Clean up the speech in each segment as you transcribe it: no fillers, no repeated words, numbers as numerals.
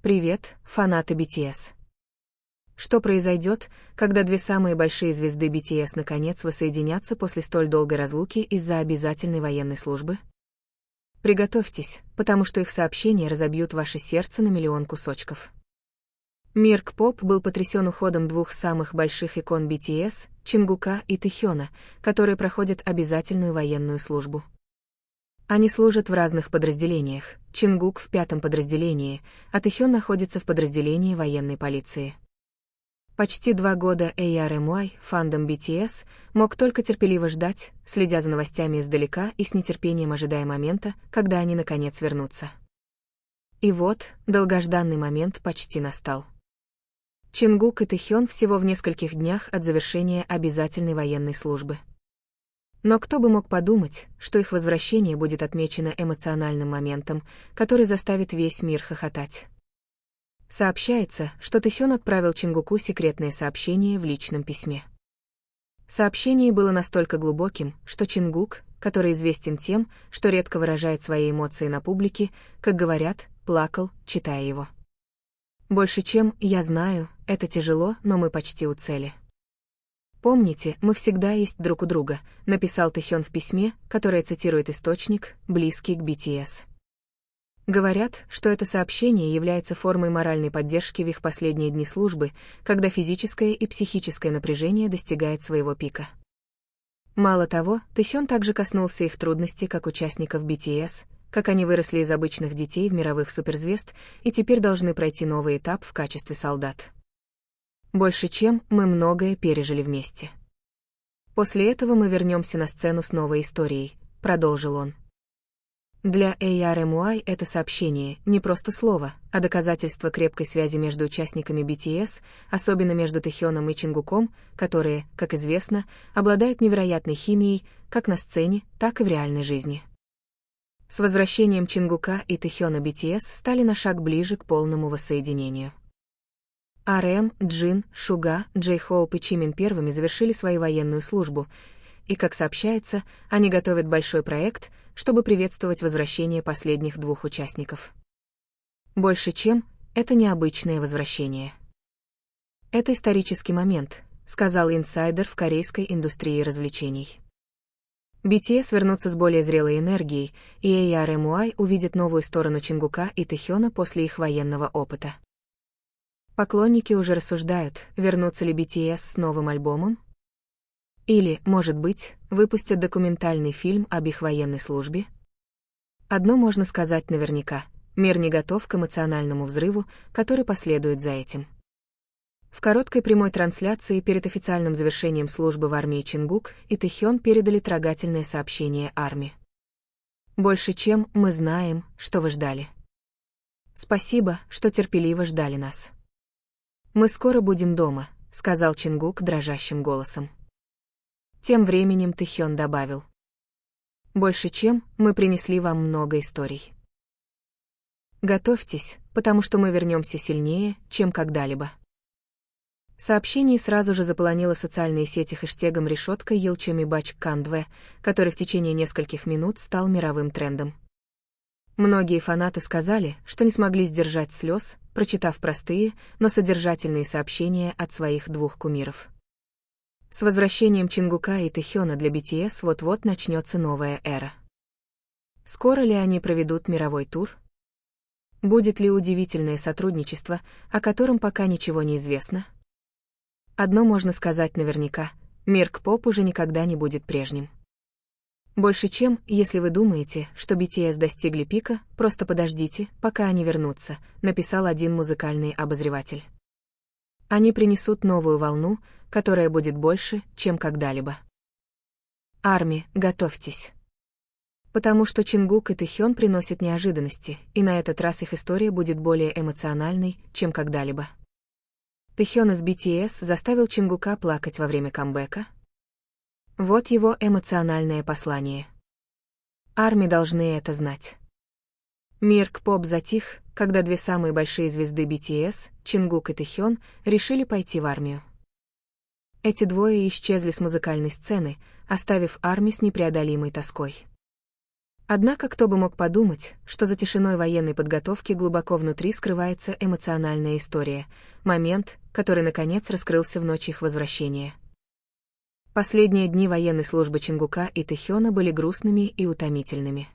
Привет, фанаты BTS. Что произойдет, когда две самые большие звезды BTS наконец воссоединятся после столь долгой разлуки из-за обязательной военной службы? Приготовьтесь, потому что их сообщения разобьют ваше сердце на миллион кусочков. Мир К-поп был потрясен уходом двух самых больших икон BTS, Чингука и Тэхёна, которые проходят обязательную военную службу. Они служат в разных подразделениях. Чингук в 5-м подразделении, а Тэхён находится в подразделении военной полиции. Почти 2 года ARMY, фандом BTS, мог только терпеливо ждать, следя за новостями издалека и с нетерпением ожидая момента, когда они наконец вернутся. И вот, долгожданный момент почти настал. Чингук и Тэхён всего в нескольких днях от завершения обязательной военной службы. Но кто бы мог подумать, что их возвращение будет отмечено эмоциональным моментом, который заставит весь мир хохотать. Сообщается, что Тэхён отправил Чингуку секретное сообщение в личном письме. Сообщение было настолько глубоким, что Чингук, который известен тем, что редко выражает свои эмоции на публике, как говорят, плакал, читая его. «Больше чем я знаю, это тяжело, но мы почти у цели. Помните, мы всегда есть друг у друга», написал Тэхён в письме, которое цитирует источник, близкий к BTS. Говорят, что это сообщение является формой моральной поддержки в их последние дни службы, когда физическое и психическое напряжение достигает своего пика. Мало того, Тэхён также коснулся их трудностей как участников BTS, как они выросли из обычных детей в мировых суперзвезд и теперь должны пройти новый этап в качестве солдат. Больше чем мы многое пережили вместе. После этого мы вернемся на сцену с новой историей, продолжил он. Для ARMY это сообщение не просто слово, а доказательство крепкой связи между участниками BTS, особенно между Тэхёном и Чингуком, которые, как известно, обладают невероятной химией как на сцене, так и в реальной жизни. С возвращением Чингука и Тэхёна BTS стали на шаг ближе к полному воссоединению. RM, Джин, Шуга, Джей-Хоуп и Чимин первыми завершили свою военную службу, и, как сообщается, они готовят большой проект, чтобы приветствовать возвращение последних двух участников. Больше чем это необычное возвращение. Это исторический момент, сказал инсайдер в корейской индустрии развлечений. BTS вернутся с более зрелой энергией, и ARMY увидит новую сторону Чингука и Тэхёна после их военного опыта. Поклонники уже рассуждают, вернутся ли BTS с новым альбомом? Или, может быть, выпустят документальный фильм об их военной службе? Одно можно сказать наверняка: мир не готов к эмоциональному взрыву, который последует за этим. В короткой прямой трансляции перед официальным завершением службы в армии Чингук и Тэхён передали трогательное сообщение армии. «Больше чем мы знаем, что вы ждали. Спасибо, что терпеливо ждали нас. Мы скоро будем дома», — сказал Чингук дрожащим голосом. Тем временем Тэхён добавил: «Больше чем мы принесли вам много историй. Готовьтесь, потому что мы вернемся сильнее, чем когда-либо». Сообщение сразу же заполонило социальные сети хэштегом решетка #YilchomiBachKandve, который в течение нескольких минут стал мировым трендом. Многие фанаты сказали, что не смогли сдержать слез, прочитав простые, но содержательные сообщения от своих двух кумиров. С возвращением Чингука и Тэхёна для BTS вот-вот начнется новая эра. Скоро ли они проведут мировой тур? Будет ли удивительное сотрудничество, о котором пока ничего не известно? Одно можно сказать наверняка: мир К-поп уже никогда не будет прежним. Больше чем, если вы думаете, что BTS достигли пика, просто подождите, пока они вернутся, написал один музыкальный обозреватель. Они принесут новую волну, которая будет больше, чем когда-либо. Арми, готовьтесь. Потому что Чингук и Тэхён приносят неожиданности, и на этот раз их история будет более эмоциональной, чем когда-либо. Тэхён из BTS заставил Чингука плакать во время камбэка. Вот его эмоциональное послание. Арми должны это знать. Мир К-поп затих, когда две самые большие звезды BTS, Чингук и Тэхён, решили пойти в армию. Эти двое исчезли с музыкальной сцены, оставив армию с непреодолимой тоской. Однако кто бы мог подумать, что за тишиной военной подготовки глубоко внутри скрывается эмоциональная история, момент, который наконец раскрылся в ночь их возвращения. Последние дни военной службы Чингука и Тэхёна были грустными и утомительными.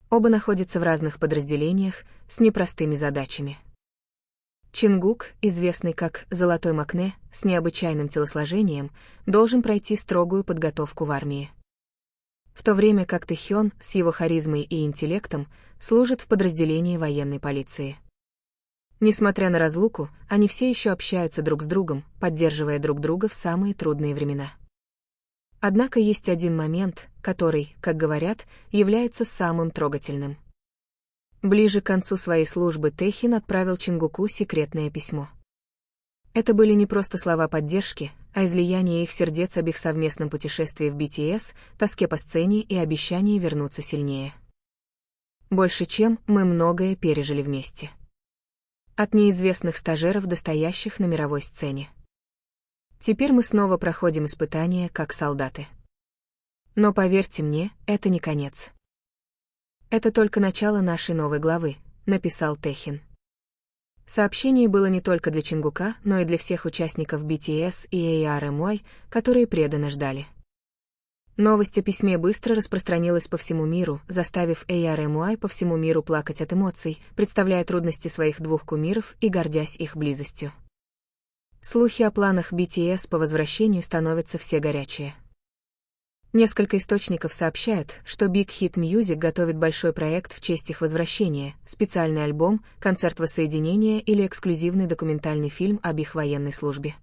Оба находятся в разных подразделениях, с непростыми задачами. Чингук, известный как «Золотой Макне», с необычайным телосложением, должен пройти строгую подготовку в армии. В то время как Тэхён, с его харизмой и интеллектом, служит в подразделении военной полиции. Несмотря на разлуку, они все еще общаются друг с другом, поддерживая друг друга в самые трудные времена. Однако есть один момент, который, как говорят, является самым трогательным. Ближе к концу своей службы Тэхин отправил Чингуку секретное письмо. Это были не просто слова поддержки, а излияние их сердец об их совместном путешествии в BTS, тоске по сцене и обещании вернуться сильнее. Больше чем мы многое пережили вместе. От неизвестных стажеров до стоящих на мировой сцене. Теперь мы снова проходим испытания, как солдаты. Но поверьте мне, это не конец. Это только начало нашей новой главы, написал Тэхин. Сообщение было не только для Чингука, но и для всех участников BTS и ARMY, которые преданно ждали. Новость о письме быстро распространилась по всему миру, заставив ARMY по всему миру плакать от эмоций, представляя трудности своих двух кумиров и гордясь их близостью. Слухи о планах BTS по возвращению становятся все горячее. Несколько источников сообщают, что Big Hit Music готовит большой проект в честь их возвращения, специальный альбом, концерт воссоединения или эксклюзивный документальный фильм об их военной службе.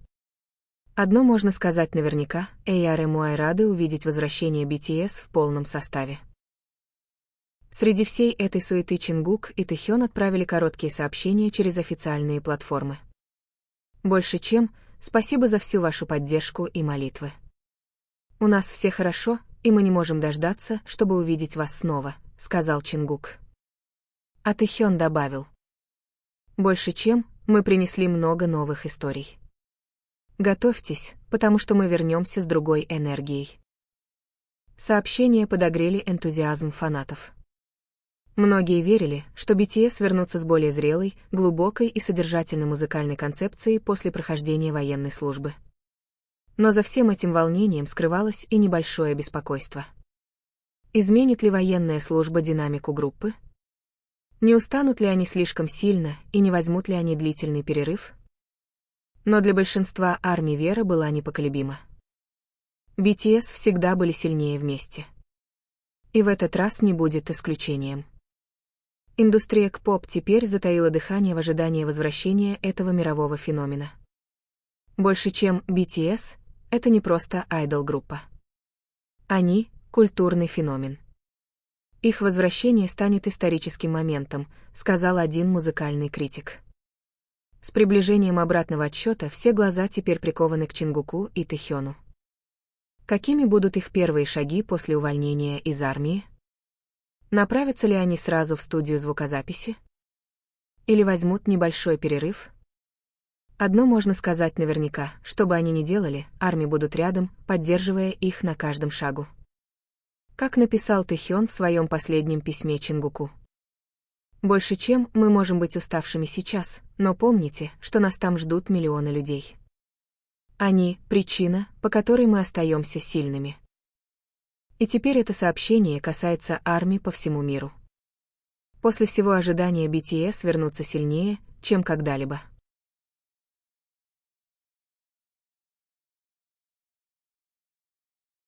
Одно можно сказать наверняка, ARMY рады увидеть возвращение BTS в полном составе. Среди всей этой суеты Чингук и Тэхён отправили короткие сообщения через официальные платформы. Больше чем, спасибо за всю вашу поддержку и молитвы. «У нас все хорошо, и мы не можем дождаться, чтобы увидеть вас снова», — сказал Чингук. А Тэхён добавил. «Больше чем, мы принесли много новых историй. Готовьтесь, потому что мы вернемся с другой энергией». Сообщения подогрели энтузиазм фанатов. Многие верили, что BTS вернутся с более зрелой, глубокой и содержательной музыкальной концепцией после прохождения военной службы. Но за всем этим волнением скрывалось и небольшое беспокойство. Изменит ли военная служба динамику группы? Не устанут ли они слишком сильно и не возьмут ли они длительный перерыв? Но для большинства армий вера была непоколебима. BTS всегда были сильнее вместе. И в этот раз не будет исключением. Индустрия К-поп теперь затаила дыхание в ожидании возвращения этого мирового феномена. Больше чем BTS, это не просто айдол-группа. Они — культурный феномен. Их возвращение станет историческим моментом, сказал один музыкальный критик. С приближением обратного отсчета все глаза теперь прикованы к Чингуку и Тэхёну. Какими будут их первые шаги после увольнения из армии? Направятся ли они сразу в студию звукозаписи? Или возьмут небольшой перерыв? Одно можно сказать наверняка, что бы они ни делали, армии будут рядом, поддерживая их на каждом шагу. Как написал Тэхён в своем последнем письме Чингуку. Больше чем мы можем быть уставшими сейчас, но помните, что нас там ждут миллионы людей. Они — причина, по которой мы остаемся сильными. И теперь это сообщение касается армий по всему миру. После всего ожидания BTS вернутся сильнее, чем когда-либо.